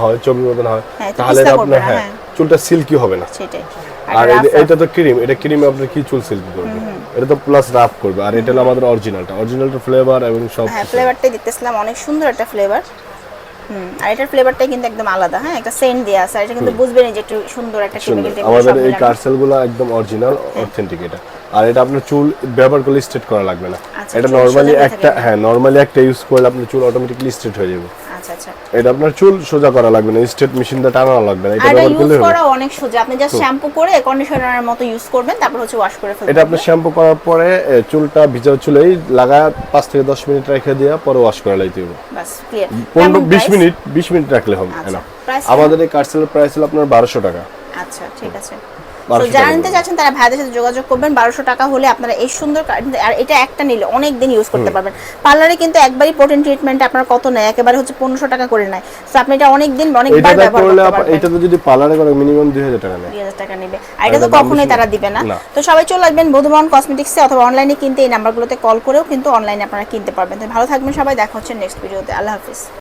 হয় চর্বির মতন হয় হ্যাঁ, তো তাহলে পিস্তা এটা করবে আপনার না, হ্যাঁ হ্যাঁ। চুলটা সিল্কি হবে না। সেটাই। আর রাফ রাফ। এটা তো ক্রিম, এটা ক্রিমে আপনার কি চুল সিল্কি করবে, এটা তো প্লাস রাফ করবে। আর এটা হলো আমাদের অরিজিনালটা ফ্লেভার এবং সব হ্যাঁ, কিছু। ফ্লেভারটাই দেখতেছিলাম, অনেক সুন্দর একটা ফ্লেভার। আর এটার ফ্লেভারটাই কিন্তু একদম আলাদা, হ্যাঁ, একটা সেন্ট দেয়া আছে। আর এটা কিন্তু বুঝবেনই যে একটু সুন্দর একটা সুন্দর। কেমিক্যাল আমাদের সব এই মিলানো। কার্সেলগুলো একদম অরিজিনাল অথেন্টিক এটা। আর এটা আপনার চুল ব্যবহার করলে স্ট্রেট করা লাগবে না। আচ্ছা, এটা চুল নরমালি সোজা হয়ে একটা থাকে। হ্যাঁ নরমালি একটা ইউজ করলে আপনার চুল অটোমেটিক্যালি স্ট্রেট হয়ে যাবে। আচ্ছা, আচ্ছা। এটা আপনার চুল সোজা করা লাগবে না, স্ট্রেট মেশিন দিয়ে টানানো লাগবে না, এটা আর এটা ব্যবহার ইউজ করলে হবে। করা অনেক সোজা। আপনি জাস্ট শ্যাম্পু করে কন্ডিশনারের মতো ইউজ করবেন, তারপর হচ্ছে ওয়াশ করে ফেলবেন। এটা আপনি শ্যাম্পু করার পরে চুলটা ভিজা চুলেই লাগায় 5 থেকে 10 মিনিট রেখে দিয়ে পরে ওয়াশ করে লাইতে হবে। বাস, ক্লিয়ার। 20 মিনিট রাখলে হবে। আচ্ছা, না প্রাইস আমাদের এই কার্সেলের প্রাইস হলো আপনার 1200 টাকা। আচ্ছা, ঠিক আছে। 1200 তো যারা টাকা নিতে চাচ্ছেন তারা ভাইদের সাথে যোগাযোগ করবেন। 1200 টাকা হলে আপনারা এই সুন্দর আর এটা একটা নিলে অনেক দিন ইউজ করতে পারবেন। পার্লারে কিন্তু একবারই প্রোটিন ট্রিটমেন্ট আপনার কত নেয়, একেবারে হচ্ছে 1500 টাকা করে নেয়। সো আপনি এটা অনেক দিন অনেকবার ব্যবহার করতে পারবেন। এটা তো যদি পার্লারে করে মিনিমাম 2000 টাকা নেয়। 2000 টাকা নেবে। আর এটা তো কখনোই তারা দিবে না। তো সবাই চলে আসবেন বধুবন কসমেটিক্সে, অথবা অনলাইনে কিনতে এই নাম্বারগুলোতে কল করেও কিন্তু অনলাইনে আপনারা কিনতে পারবেন। তো ভালো থাকবেন সবাই, দেখা হচ্ছে নেক্সট ভিডিওতে। আল্লাহ হাফেজ।